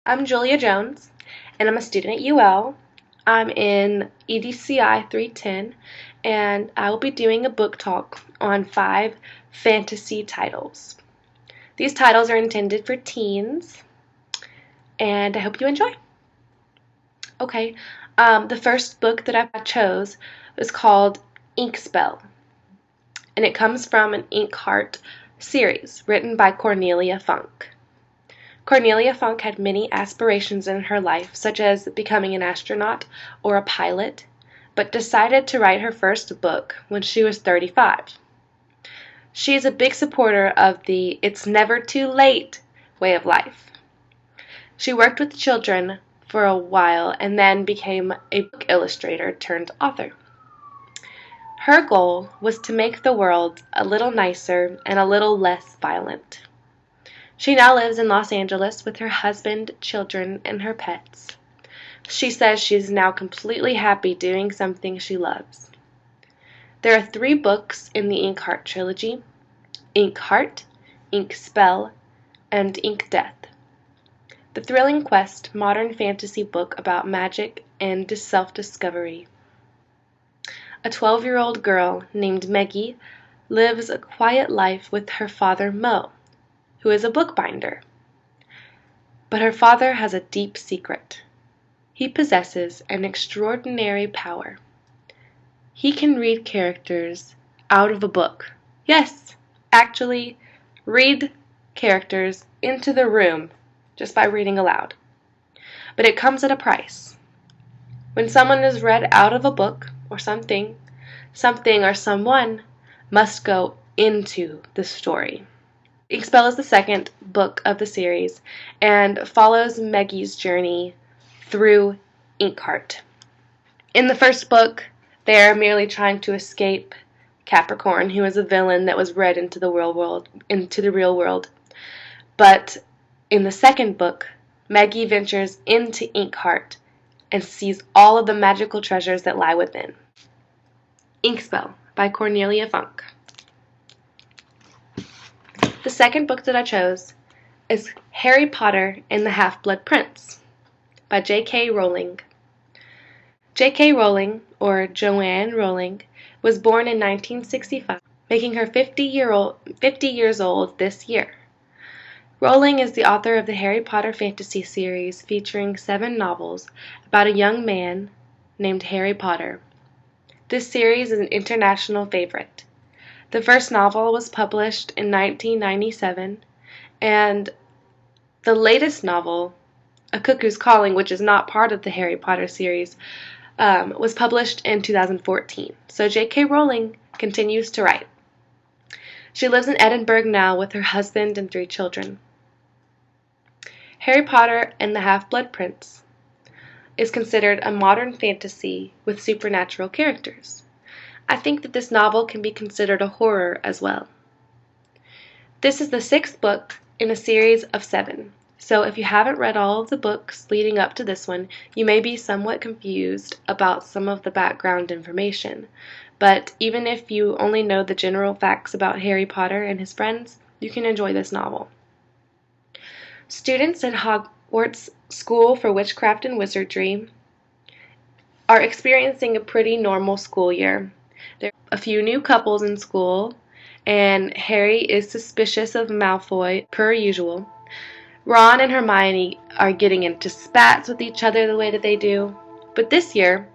I'm Julia Jones, and I'm a student at UL. I'm in EDCI 310, and I will be doing a book talk on 5 fantasy titles. These titles are intended for teens, and I hope you enjoy. Okay, the first book that I chose was called Ink Spell, and it comes from an Inkheart series written by Cornelia Funk. Cornelia Funk had many aspirations in her life, such as becoming an astronaut or a pilot, but decided to write her first book when she was 35. She is a big supporter of the "it's never too late" way of life. She worked with children for a while and then became a book illustrator turned author. Her goal was to make the world a little nicer and a little less violent. She now lives in Los Angeles with her husband, children, and her pets. She says she is now completely happy doing something she loves. There are 3 books in the Inkheart trilogy: Inkheart, Ink Spell, and Ink Death. The thrilling quest modern fantasy book about magic and self-discovery. A 12-year-old girl named Maggie lives a quiet life with her father Mo, who is a bookbinder. But her father has a deep secret. He possesses an extraordinary power. He can read characters out of a book. Yes, actually, read characters into the room just by reading aloud. But it comes at a price. When someone is read out of a book, or something or someone must go into the story. Ink Spell is the second book of the series and follows Maggie's journey through Inkheart. In the first book, they are merely trying to escape Capricorn, who is a villain that was bred into the real world. But in the second book, Maggie ventures into Inkheart and sees all of the magical treasures that lie within. Ink Spell by Cornelia Funk. The second book that I chose is Harry Potter and the Half-Blood Prince by J.K. Rowling. J.K. Rowling, or Joanne Rowling, was born in 1965, making her 50 years old this year. Rowling is the author of the Harry Potter fantasy series featuring 7 novels about a young man named Harry Potter. This series is an international favorite. The first novel was published in 1997, and the latest novel, A Cuckoo's Calling, which is not part of the Harry Potter series, was published in 2014. So J.K. Rowling continues to write. She lives in Edinburgh now with her husband and 3 children. Harry Potter and the Half-Blood Prince is considered a modern fantasy with supernatural characters. I think that this novel can be considered a horror as well. This is the 6th book in a series of 7, so if you haven't read all of the books leading up to this one, you may be somewhat confused about some of the background information. But even if you only know the general facts about Harry Potter and his friends, you can enjoy this novel. Students at Hogwarts School for Witchcraft and Wizardry are experiencing a pretty normal school year. There are a few new couples in school, and Harry is suspicious of Malfoy, per usual. Ron and Hermione are getting into spats with each other the way that they do. But this year,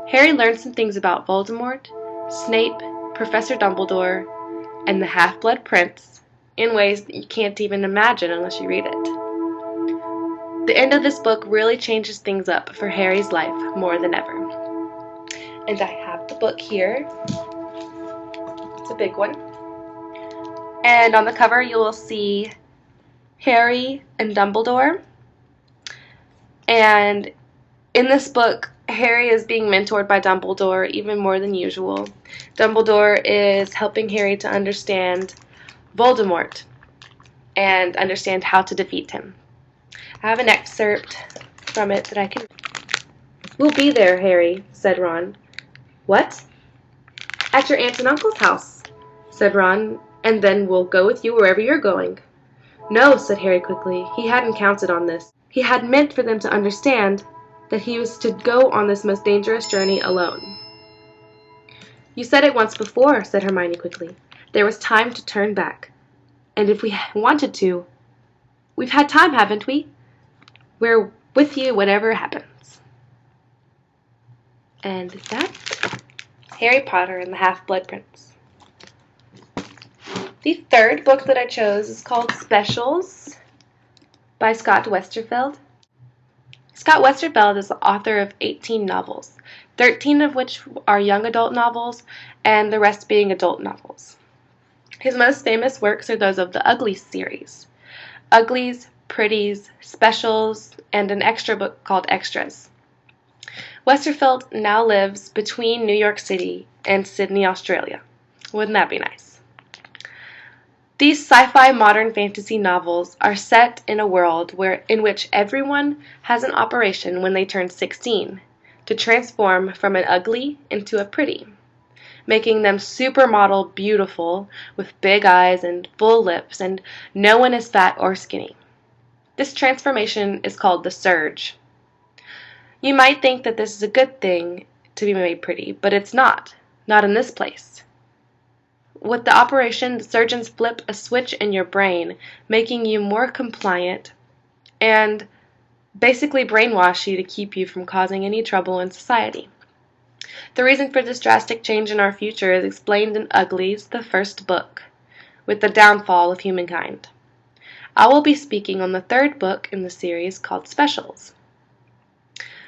Harry learns some things about Voldemort, Snape, Professor Dumbledore, and the Half-Blood Prince in ways that you can't even imagine unless you read it. The end of this book really changes things up for Harry's life more than ever. And I have the book here. It's a big one. And on the cover you will see Harry and Dumbledore. And in this book, Harry is being mentored by Dumbledore even more than usual. Dumbledore is helping Harry to understand Voldemort and understand how to defeat him. I have an excerpt from it that I can... "We'll be there, Harry," said Ron. "What?" "At your aunt and uncle's house," said Ron, "and then we'll go with you wherever you're going." "No," said Harry quickly. He hadn't counted on this. He had meant for them to understand that he was to go on this most dangerous journey alone. "You said it once before," said Hermione quickly. "There was time to turn back. And if we wanted to, we've had time, haven't we? We're with you whatever happens." And that's Harry Potter and the Half-Blood Prince. The third book that I chose is called Specials by Scott Westerfeld. Scott Westerfeld is the author of 18 novels, 13 of which are young adult novels, and the rest being adult novels. His most famous works are those of the Uglies series. Uglies, Pretties, Specials, and an extra book called Extras. Westerfeld now lives between New York City and Sydney, Australia. Wouldn't that be nice? These sci-fi modern fantasy novels are set in a world in which everyone has an operation when they turn 16 to transform from an ugly into a pretty, making them supermodel beautiful with big eyes and full lips, and no one is fat or skinny. This transformation is called the surge. You might think that this is a good thing to be made pretty, but it's not. Not in this place. With the operation, the surgeons flip a switch in your brain, making you more compliant and basically brainwash you to keep you from causing any trouble in society. The reason for this drastic change in our future is explained in Uglies, the first book, with the downfall of humankind. I will be speaking on the third book in the series called Specials.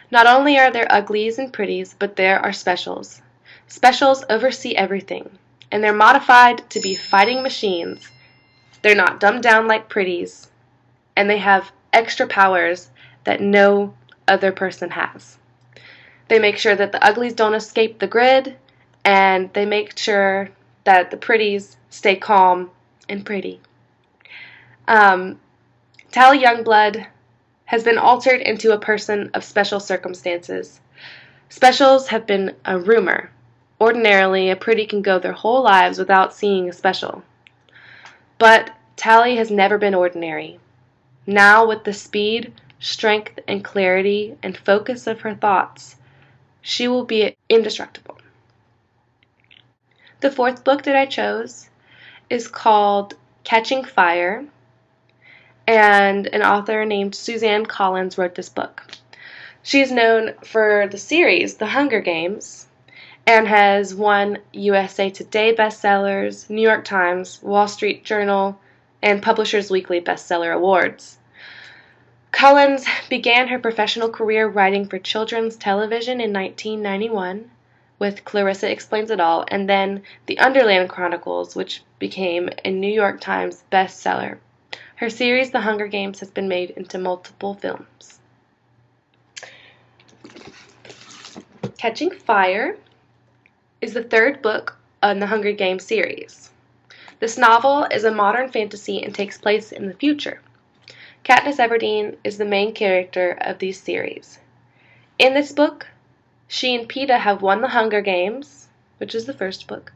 Not only are there uglies and pretties, but there are specials. Specials oversee everything, and they're modified to be fighting machines. They're not dumbed down like pretties, and they have extra powers that no other person has. They make sure that the uglies don't escape the grid, and they make sure that the pretties stay calm and pretty. Tally Youngblood has been altered into a person of special circumstances. Specials have been a rumor. Ordinarily, a pretty can go their whole lives without seeing a special. But Tally has never been ordinary. Now, with the speed, strength, and clarity and focus of her thoughts, she will be indestructible. The fourth book that I chose is called Catching Fire, and an author named Suzanne Collins wrote this book. She is known for the series The Hunger Games and has won USA Today bestsellers, New York Times, Wall Street Journal, and Publishers Weekly bestseller awards. Collins began her professional career writing for children's television in 1991 with Clarissa Explains It All, and then The Underland Chronicles, which became a New York Times bestseller. Her series, The Hunger Games, has been made into multiple films. Catching Fire is the third book in the Hunger Games series. This novel is a modern fantasy and takes place in the future. Katniss Everdeen is the main character of these series. In this book, she and Peeta have won the Hunger Games, which is the first book,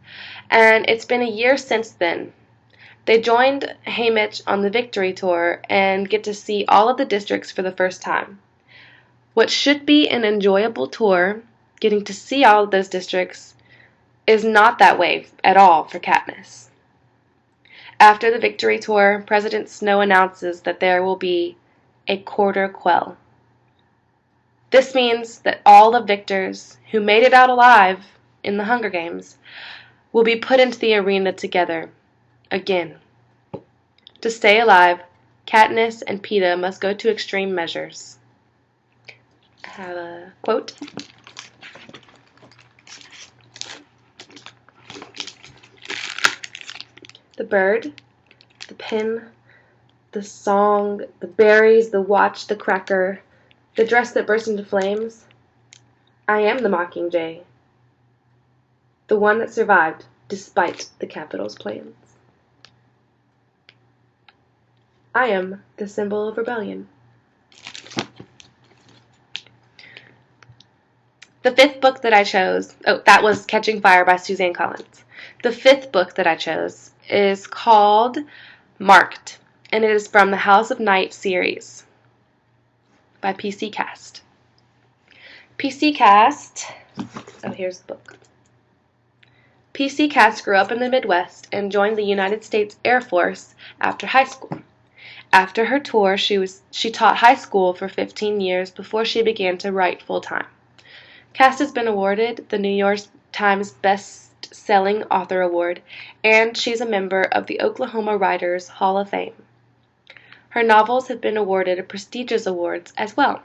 and it's been a year since then. They joined Haymitch on the Victory Tour and get to see all of the districts for the first time. What should be an enjoyable tour, getting to see all of those districts, is not that way at all for Katniss. After the Victory Tour, President Snow announces that there will be a quarter quell. This means that all the victors who made it out alive in the Hunger Games will be put into the arena together again. To stay alive, Katniss and Peeta must go to extreme measures. I have a quote. The bird, the pin, the song, the berries, the watch, the cracker, the dress that burst into flames. I am the Mockingjay, the one that survived despite the Capitol's plans. I am the symbol of rebellion. The fifth book that I chose, that was Catching Fire by Suzanne Collins. The fifth book that I chose is called Marked, and it is from the House of Night series. by PC Cast. PC Cast, here's the book. PC Cast grew up in the Midwest and joined the United States Air Force after high school. After her tour, she taught high school for 15 years before she began to write full-time. Cast has been awarded the New York Times Best-Selling Author Award, and she's a member of the Oklahoma Writers Hall of Fame. Her novels have been awarded prestigious awards as well.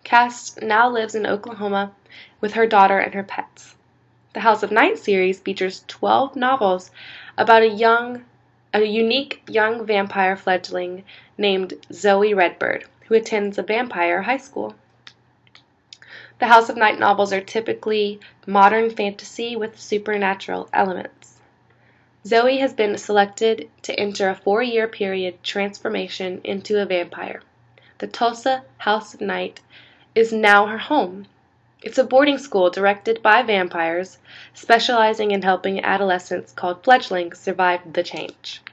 Cast now lives in Oklahoma with her daughter and her pets. The House of Night series features 12 novels about a unique young vampire fledgling named Zoe Redbird, who attends a vampire high school. The House of Night novels are typically modern fantasy with supernatural elements. Zoe has been selected to enter a 4-year period transformation into a vampire. The Tulsa House of Night is now her home. It's a boarding school directed by vampires, specializing in helping adolescents called fledglings survive the change.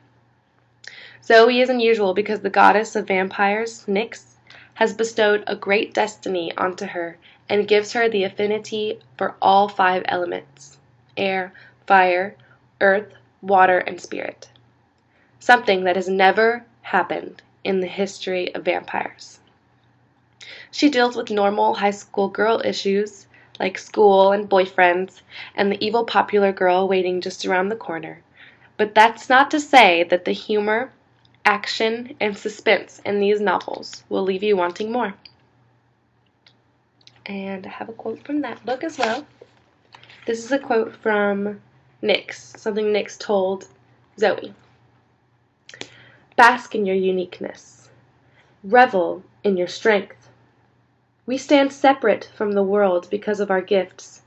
Zoe is unusual because the goddess of vampires, Nyx, has bestowed a great destiny onto her and gives her the affinity for all 5 elements: air, fire, earth, water, and spirit. Something that has never happened in the history of vampires. She deals with normal high school girl issues like school and boyfriends and the evil popular girl waiting just around the corner. But that's not to say that the humor, action, and suspense in these novels will leave you wanting more. And I have a quote from that book as well. This is a quote from Nyx, something Nyx told Zoe. Bask in your uniqueness. Revel in your strength. We stand separate from the world because of our gifts.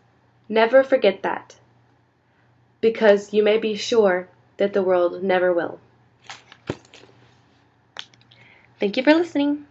Never forget that, because you may be sure that the world never will. Thank you for listening.